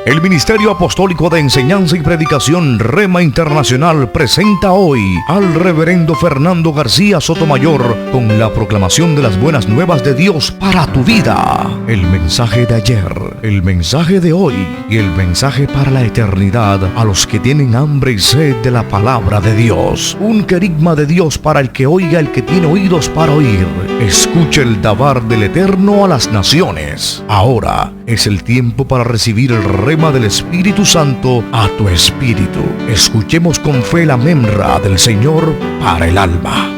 El Ministerio Apostólico de Enseñanza y Predicación Rema Internacional presenta hoy al Reverendo Fernando García Sotomayor con la proclamación de las buenas nuevas de Dios para tu vida. El mensaje de ayer, el mensaje de hoy y el mensaje para la eternidad a los que tienen hambre y sed de la palabra de Dios. Un querigma de Dios para el que oiga, el que tiene oídos para oír. Escuche el dabar del Eterno a las naciones. Ahora es el tiempo para recibir el rema del Espíritu Santo a tu espíritu. Escuchemos con fe la memra del Señor para el alma.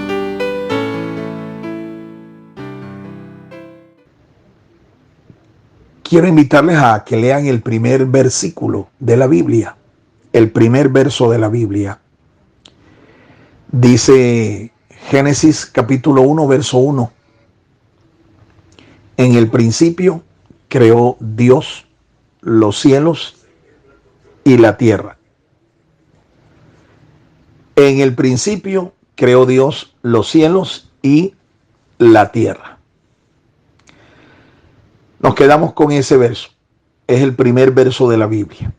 Quiero invitarles a que lean el primer versículo de la Biblia, el primer verso de la Biblia. Dice Génesis capítulo 1, verso 1. En el principio creó Dios los cielos y la tierra. En el principio creó Dios los cielos y la tierra. Nos quedamos con ese verso. Es el primer verso de la Biblia.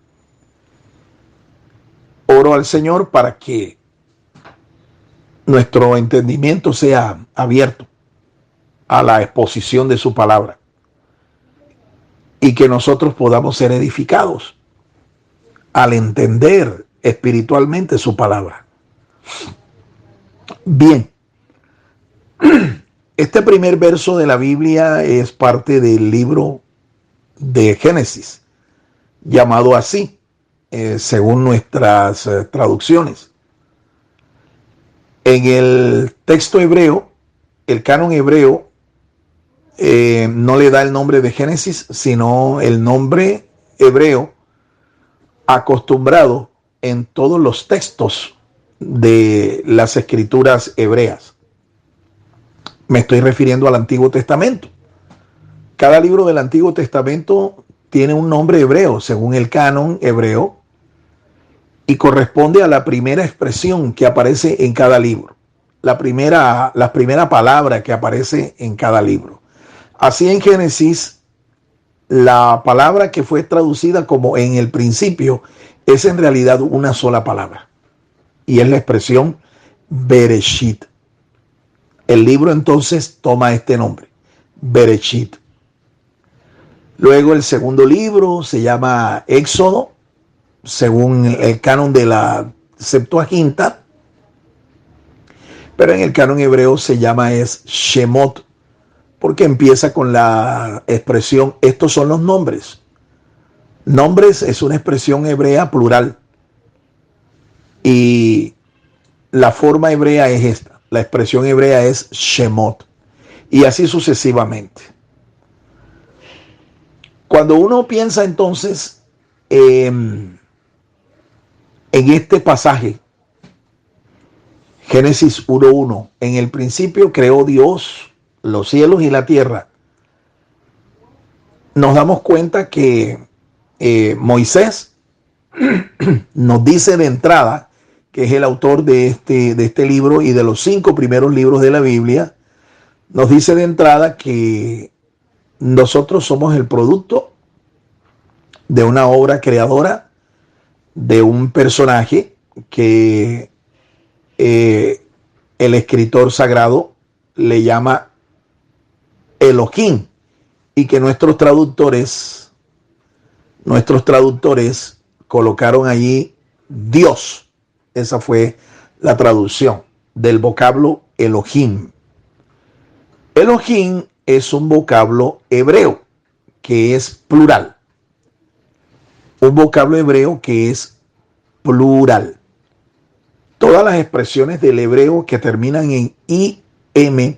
Oro al Señor para que nuestro entendimiento sea abierto a la exposición de su palabra y que nosotros podamos ser edificados al entender espiritualmente su palabra. Bien, este primer verso de la Biblia es parte del libro de Génesis, llamado así, según nuestras traducciones. En el texto hebreo, el canon hebreo, no le da el nombre de Génesis, sino el nombre hebreo acostumbrado en todos los textos de las escrituras hebreas. Me estoy refiriendo al Antiguo Testamento. Cada libro del Antiguo Testamento tiene un nombre hebreo según el canon hebreo y corresponde a la primera expresión que aparece en cada libro, la primera palabra que aparece en cada libro. Así en Génesis, la palabra que fue traducida como en el principio es en realidad una sola palabra y es la expresión Bereshit. El libro entonces toma este nombre, Bereshit. Luego el segundo libro se llama Éxodo, según el canon de la Septuaginta, pero en el canon hebreo se llama Shemot, porque empieza con la expresión, estos son los nombres. Nombres es una expresión hebrea plural. Y la forma hebrea es esta. La expresión hebrea es Shemot. Y así sucesivamente. Cuando uno piensa entonces en este pasaje, Génesis 1:1, en el principio creó Dios los cielos y la tierra, nos damos cuenta que Moisés nos dice de entrada, que es el autor de este libro y de los 5 primeros libros de la Biblia, nos dice de entrada que nosotros somos el producto de una obra creadora, de un personaje que el escritor sagrado le llama Elohim, y que nuestros traductores colocaron allí Dios. Esa fue la traducción del vocablo Elohim. Elohim es un vocablo hebreo que es plural. Un vocablo hebreo que es plural. Todas las expresiones del hebreo que terminan en im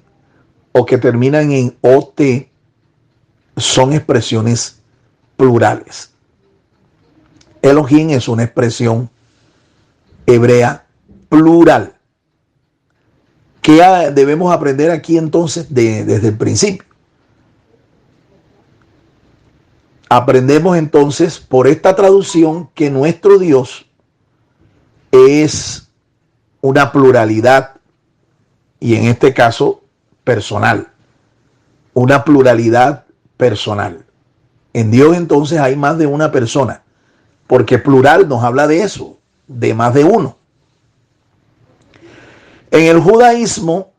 o que terminan en ot son expresiones plurales. Elohim es una expresión hebrea plural. ¿Qué debemos aprender aquí entonces desde el principio? Aprendemos entonces por esta traducción que nuestro Dios es una pluralidad, y en este caso personal, una pluralidad personal. En Dios entonces hay más de una persona, porque plural nos habla de eso, de más de uno. En el judaísmo,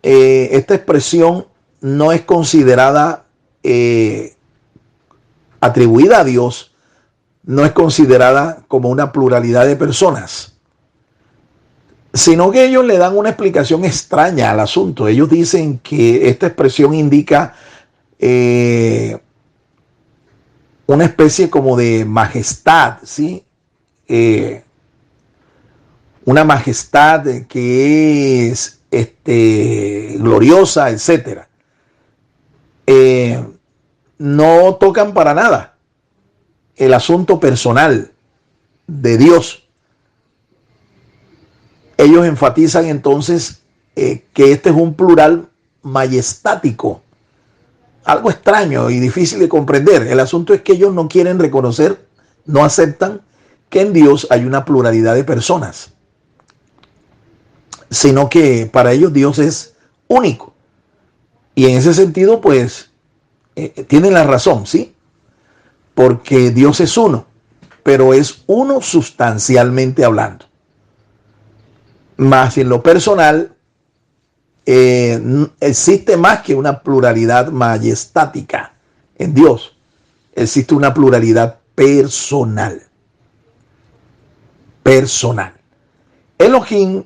esta expresión no es considerada atribuida a Dios, no es considerada como una pluralidad de personas, sino que ellos le dan una explicación extraña al asunto. Ellos dicen que esta expresión indica una especie como de majestad, ¿sí? Una majestad que es gloriosa, etcétera. No tocan para nada el asunto personal de Dios. Ellos enfatizan entonces que este es un plural majestático, algo extraño y difícil de comprender. El asunto es que ellos no quieren reconocer, no aceptan que en Dios hay una pluralidad de personas, sino que para ellos Dios es único. Y en ese sentido, pues, tienen la razón, ¿sí? Porque Dios es uno, pero es uno sustancialmente hablando. Más en lo personal, existe más que una pluralidad majestática en Dios. Existe una pluralidad personal. Personal. Elohim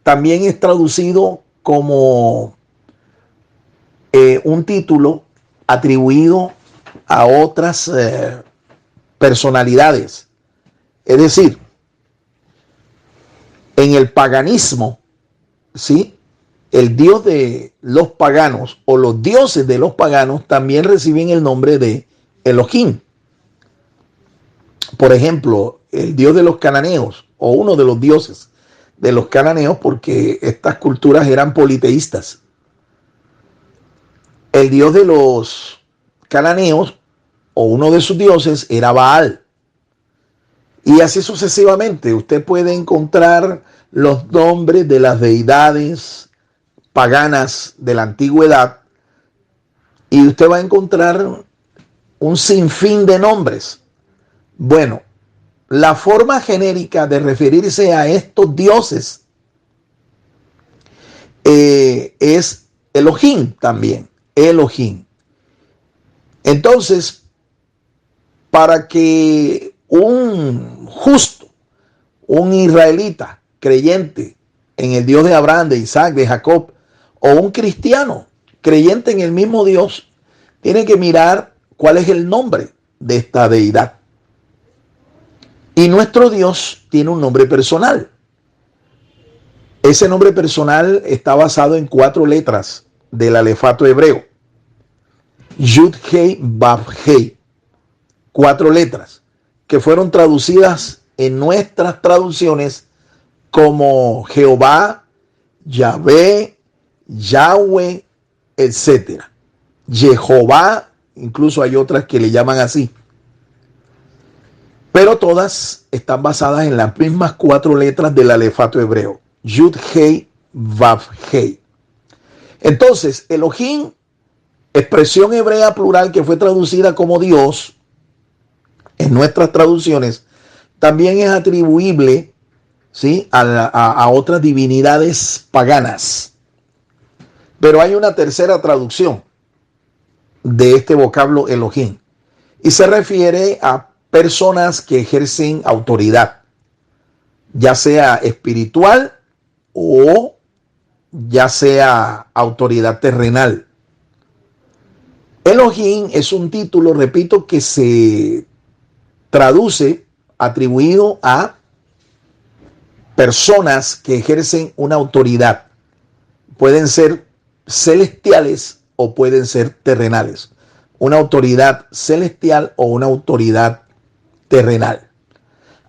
también es traducido como un título atribuido a otras personalidades. Es decir, en el paganismo, ¿sí? El dios de los paganos o los dioses de los paganos también reciben el nombre de Elohim. Por ejemplo, el dios de los cananeos o uno de los dioses de los cananeos, porque estas culturas eran politeístas. El dios de los cananeos o uno de sus dioses era Baal. Y así sucesivamente. Usted puede encontrar los nombres de las deidades paganas de la antigüedad y usted va a encontrar un sinfín de nombres. Bueno, la forma genérica de referirse a estos dioses es Elohim también. Elohim. Entonces, para que un justo, un israelita creyente en el Dios de Abraham, de Isaac, de Jacob, o un cristiano creyente en el mismo Dios, tiene que mirar cuál es el nombre de esta deidad. Y nuestro Dios tiene un nombre personal. Ese nombre personal está basado en 4 letras del alefato hebreo. Yud Hei Vav Hei. 4 letras que fueron traducidas en nuestras traducciones como Jehová, Yahvé, Yahweh, etc. Jehová, incluso hay otras que le llaman así. Pero todas están basadas en las mismas 4 letras del alefato hebreo. Yud Hei Vav Hei. Entonces, Elohim, expresión hebrea plural que fue traducida como Dios en nuestras traducciones, también es atribuible, ¿sí?, a otras divinidades paganas. Pero hay una tercera traducción de este vocablo Elohim y se refiere a personas que ejercen autoridad, ya sea espiritual o ya sea autoridad terrenal. Elohim es un título, repito, que se traduce atribuido a personas que ejercen una autoridad. Pueden ser celestiales o pueden ser terrenales. Una autoridad celestial o una autoridad terrenal.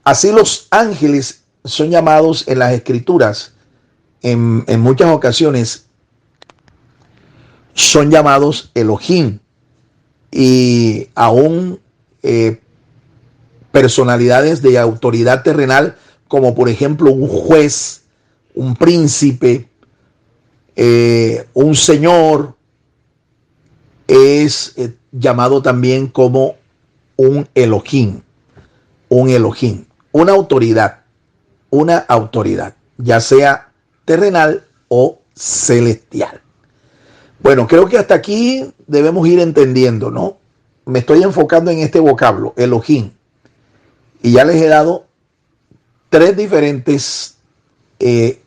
Así los ángeles son llamados en las escrituras, en muchas ocasiones son llamados Elohim, y aún personalidades de autoridad terrenal, como por ejemplo un juez, un príncipe, un señor, es llamado también como un Elohim. un Elohim, una autoridad, ya sea terrenal o celestial. Bueno, creo que hasta aquí debemos ir entendiendo, ¿no? Me estoy enfocando en este vocablo, Elohim, y ya les he dado tres diferentes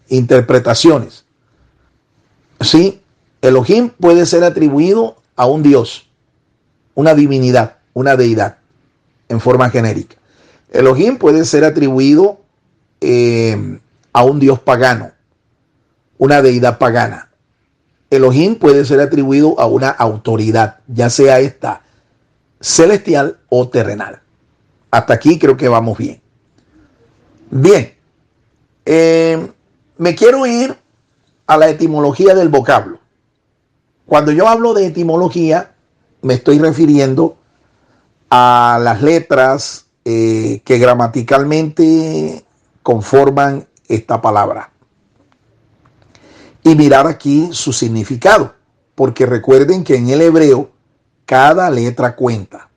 interpretaciones. Sí, Elohim puede ser atribuido a un Dios, una divinidad, una deidad, en forma genérica. Elohim puede ser atribuido a un Dios pagano, una deidad pagana. Elohim puede ser atribuido a una autoridad, ya sea esta celestial o terrenal. Hasta aquí creo que vamos bien. Bien, me quiero ir a la etimología del vocablo. Cuando yo hablo de etimología, me estoy refiriendo a las letras que gramaticalmente conforman esta palabra. Y mirar aquí su significado, porque recuerden que en el hebreo cada letra cuenta.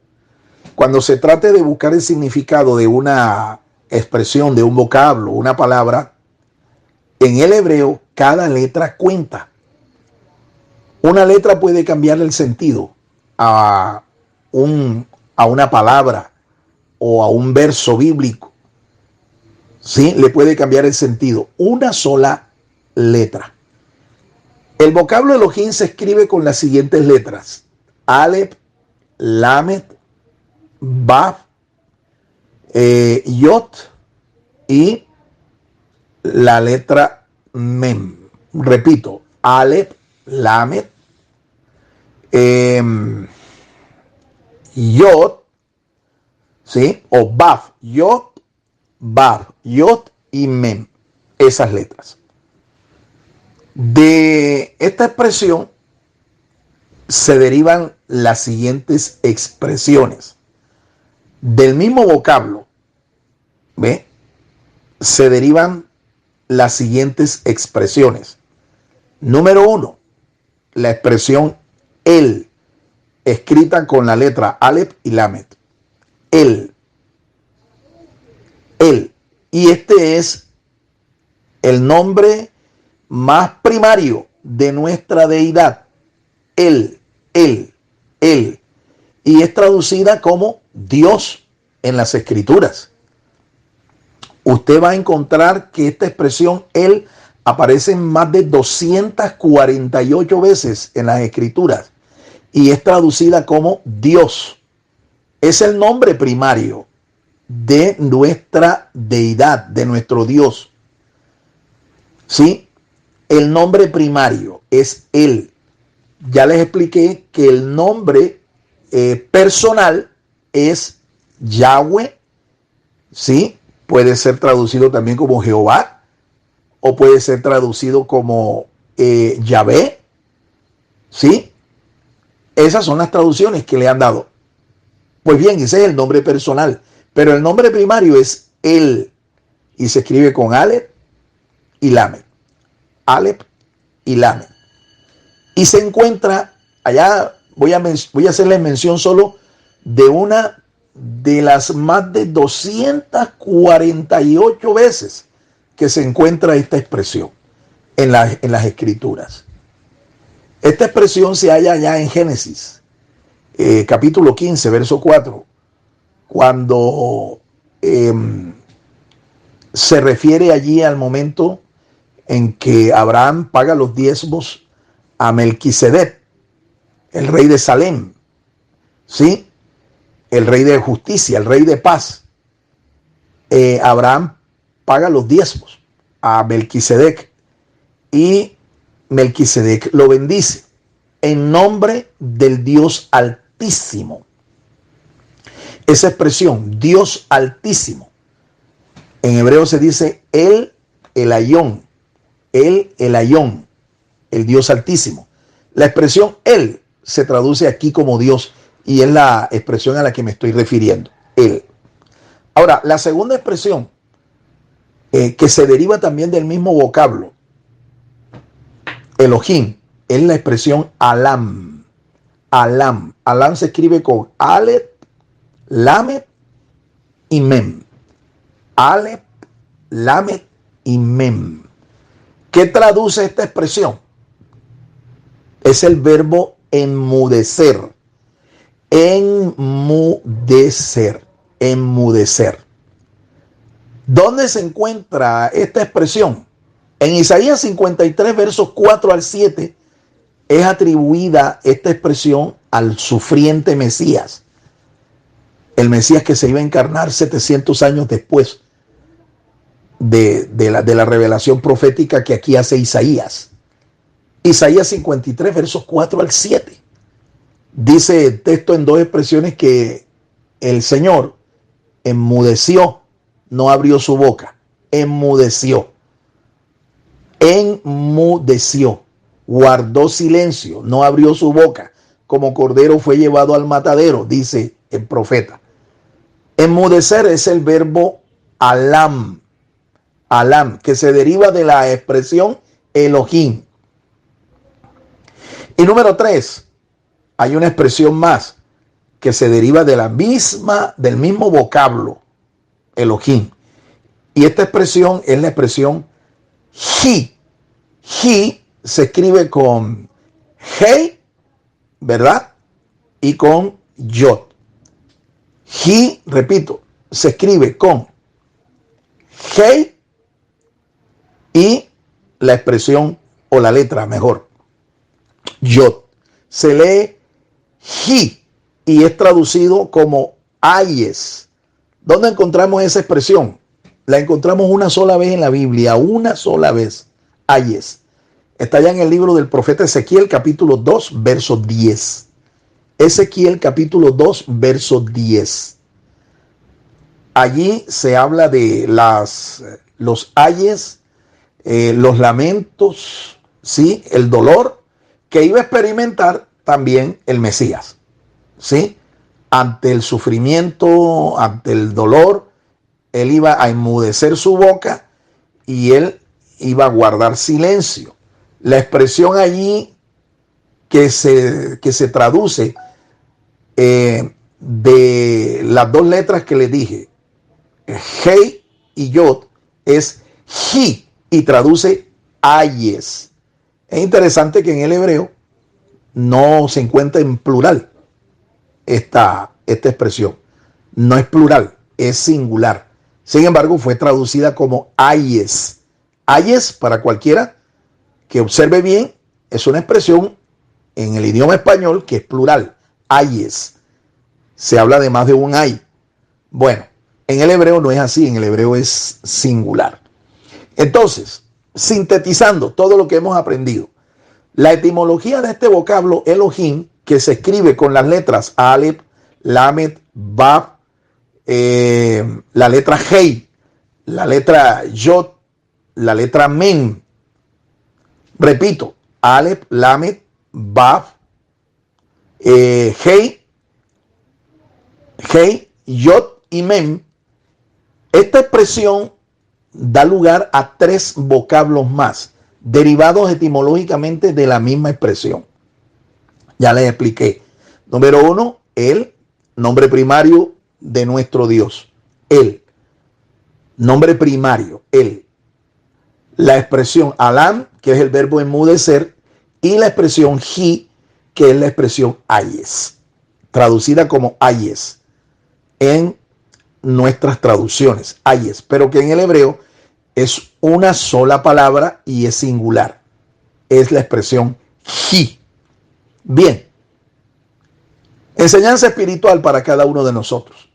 Cuando se trate de buscar el significado de una expresión, de un vocablo, una palabra, en el hebreo cada letra cuenta. Una letra puede cambiar el sentido a una palabra o a un verso bíblico. ¿Sí? Le puede cambiar el sentido. Una sola letra. El vocablo Elohim se escribe con las siguientes letras: Aleph, Lamed, Vav, Yot y la letra Mem. Repito, Aleph, Lamed, Yot, ¿sí? O Vav, Yot y Mem. Esas letras. De esta expresión se derivan las siguientes expresiones. Del mismo vocablo, ¿ve? Se derivan las siguientes expresiones. Número 1, la expresión el, escrita con la letra Aleph y Lamed. El. Y este es el nombre más primario de nuestra deidad. Él. Y es traducida como Dios en las escrituras. Usted va a encontrar que esta expresión Él aparece más de 248 veces en las escrituras y es traducida como Dios. Es el nombre primario de nuestra deidad, de nuestro Dios. ¿Sí? El nombre primario es Él. Ya les expliqué que el nombre personal es Yahweh. ¿Sí? Puede ser traducido también como Jehová o puede ser traducido como Yahvé. ¿Sí? Esas son las traducciones que le han dado. Pues bien, ese es el nombre personal, pero el nombre primario es Él y se escribe con Aleph y Lamed. Aleph y Lamed. Y se encuentra, allá voy a hacerles mención solo de una de las más de 248 veces que se encuentra esta expresión en las escrituras. Esta expresión se halla ya en Génesis, capítulo 15, verso 4, cuando se refiere allí al momento en que Abraham paga los diezmos a Melquisedec, el rey de Salem, ¿sí? El rey de justicia, el rey de paz. Abraham paga los diezmos a Melquisedec y Melquisedec lo bendice en nombre del Dios Altísimo. Esa expresión, Dios Altísimo, en hebreo se dice El Elyon, el Dios Altísimo. La expresión Él se traduce aquí como Dios y es la expresión a la que me estoy refiriendo, Él. Ahora, la segunda expresión que se deriva también del mismo vocablo, Elohim, es la expresión Alam. Alam se escribe con Aleph, Lamed y Mem. Aleph, Lamet y Mem. ¿Qué traduce esta expresión? Es el verbo enmudecer. Enmudecer. Enmudecer. ¿Dónde se encuentra esta expresión? En Isaías 53, versos 4 al 7, es atribuida esta expresión al sufriente Mesías. El Mesías que se iba a encarnar 700 años después de la revelación profética que aquí hace Isaías. Isaías 53, versos 4 al 7. Dice el texto en dos expresiones que el Señor enmudeció, no abrió su boca. Enmudeció. Enmudeció. Guardó silencio, no abrió su boca. Como cordero fue llevado al matadero, dice el profeta. Enmudecer es el verbo alam. Alam, que se deriva de la expresión Elohim. Y número 3, hay una expresión más que se deriva de del mismo vocablo, Elohim. Y esta expresión es la expresión Ji. Ji se escribe con Hei, ¿verdad? Y con Yod. Ji, repito, se escribe con Hei y la expresión o la letra mejor, Yod. Se lee Ji y es traducido como ayes. ¿Dónde encontramos esa expresión? La encontramos una sola vez en la Biblia, una sola vez. Ayes. Está ya en el libro del profeta Ezequiel, capítulo 2, verso 10. Ezequiel, capítulo 2, verso 10. Allí se habla de los ayes, los lamentos, ¿sí? El dolor que iba a experimentar también el Mesías, ¿sí? Ante el sufrimiento, ante el dolor, él iba a enmudecer su boca y él iba a guardar silencio. La expresión allí que se traduce de las dos letras que le dije, Hei y Yod, es Ji y traduce ayes. Es interesante que en el hebreo no se encuentra en plural esta expresión. No es plural, es singular. Sin embargo, fue traducida como ayes. Ayes, para cualquiera que observe bien, es una expresión en el idioma español que es plural. Ayes. Se habla de más de un ay. Bueno, en el hebreo no es así, en el hebreo es singular. Entonces, sintetizando todo lo que hemos aprendido, la etimología de este vocablo Elohim, que se escribe con las letras Aleph, Lamet, Bab, la letra Hei, la letra Yod, la letra Men. Repito, Aleph, Lamet, Bab, Hei, Yod y Mem. Esta expresión da lugar a 3 vocablos más, derivados etimológicamente de la misma expresión. Ya les expliqué. Número 1, el nombre primario de nuestro Dios. Él. Nombre primario, él. La expresión alam, que es el verbo enmudecer, y la expresión ji, que es la expresión ayes, traducida como ayes en nuestras traducciones, ayes, pero que en el hebreo es una sola palabra y es singular. Es la expresión ji. Bien. Enseñanza espiritual para cada uno de nosotros.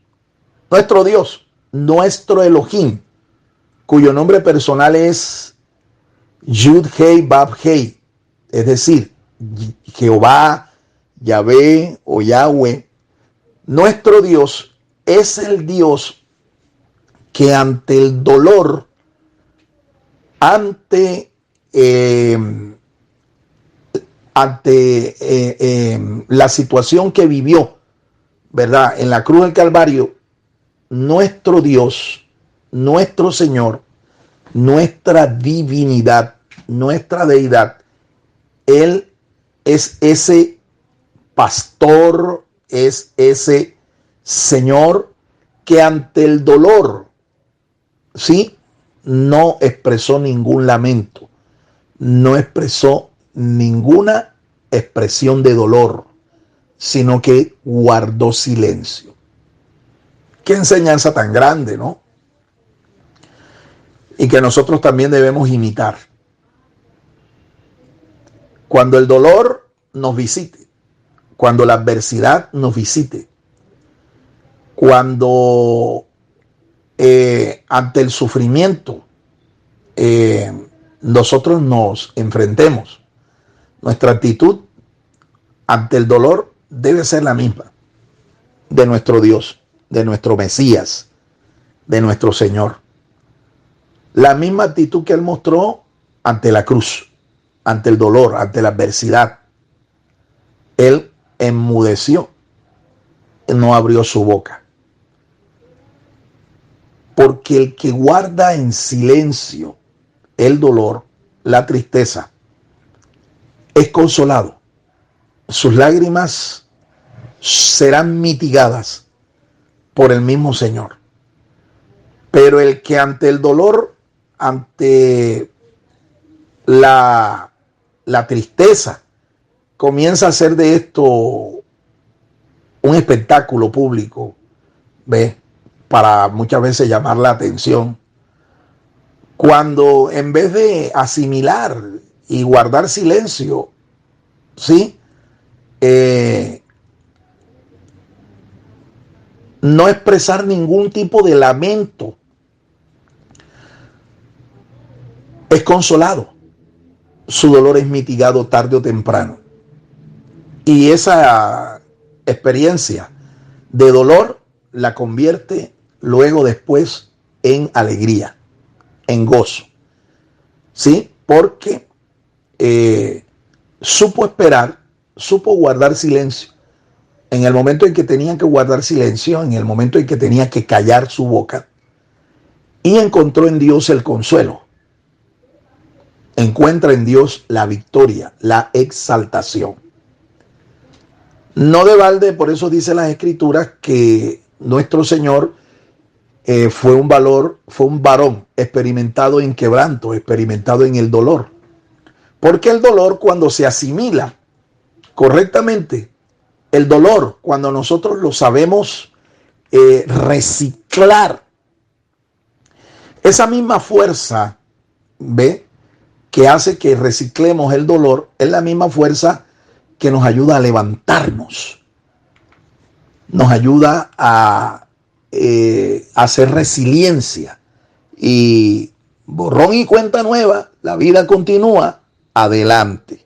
Nuestro Dios, nuestro Elohim, cuyo nombre personal es Yud Hei Bab Hei, es decir, Jehová, Yahvé o Yahweh. Nuestro Dios es el Dios que ante el dolor, ante la situación que vivió, ¿verdad?, en la cruz del Calvario, nuestro Dios, nuestro Señor, nuestra divinidad, nuestra deidad, Él es ese pastor, es ese Señor que ante el dolor, ¿sí?, no expresó ningún lamento, no expresó ninguna expresión de dolor, sino que guardó silencio. Qué enseñanza tan grande, ¿no? Y que nosotros también debemos imitar. Cuando el dolor nos visite, cuando la adversidad nos visite, cuando ante el sufrimiento nosotros nos enfrentemos, nuestra actitud ante el dolor debe ser la misma de nuestro Dios, de nuestro Mesías, de nuestro Señor. La misma actitud que Él mostró ante la cruz, ante el dolor, ante la adversidad. Él enmudeció, no abrió su boca. Porque el que guarda en silencio el dolor, la tristeza, es consolado. Sus lágrimas serán mitigadas por el mismo Señor. Pero el que ante el dolor, ante la tristeza, comienza a hacer de esto un espectáculo público, ¿ve?, para muchas veces llamar la atención, cuando en vez de asimilar y guardar silencio, ¿sí?, no expresar ningún tipo de lamento, es consolado. Su dolor es mitigado tarde o temprano. Y esa experiencia de dolor la convierte luego después en alegría, en gozo. ¿Sí? Porque supo esperar, supo guardar silencio. En el momento en que tenía que guardar silencio, en el momento en que tenía que callar su boca, y encontró en Dios el consuelo. Encuentra en Dios la victoria, la exaltación. No de balde, por eso dice las Escrituras que nuestro Señor fue un varón experimentado en quebranto, experimentado en el dolor. Porque el dolor, cuando se asimila correctamente, el dolor, cuando nosotros lo sabemos reciclar, esa misma fuerza, ¿ve?, que hace que reciclemos el dolor, es la misma fuerza que nos ayuda a levantarnos, nos ayuda a hacer resiliencia, y borrón y cuenta nueva, la vida continúa adelante.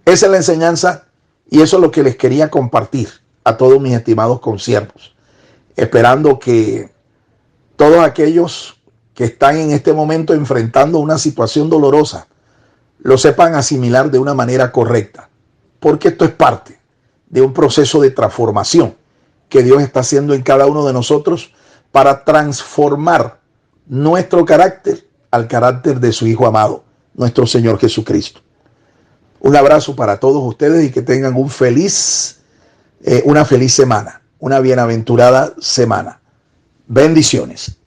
Esa es la enseñanza, y eso es lo que les quería compartir a todos mis estimados consiervos, esperando que todos aquellos que están en este momento enfrentando una situación dolorosa lo sepan asimilar de una manera correcta, porque esto es parte de un proceso de transformación que Dios está haciendo en cada uno de nosotros para transformar nuestro carácter al carácter de su Hijo amado, nuestro Señor Jesucristo. Un abrazo para todos ustedes y que tengan una feliz semana, una bienaventurada semana. Bendiciones.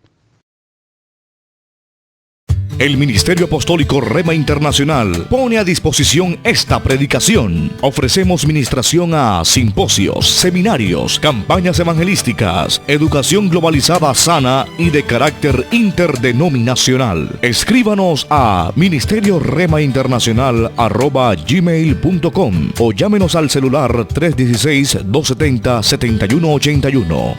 El Ministerio Apostólico Rema Internacional pone a disposición esta predicación. Ofrecemos ministración a simposios, seminarios, campañas evangelísticas, educación globalizada sana y de carácter interdenominacional. Escríbanos a ministerioremainternacional@gmail.com o llámenos al celular 316-270-7181.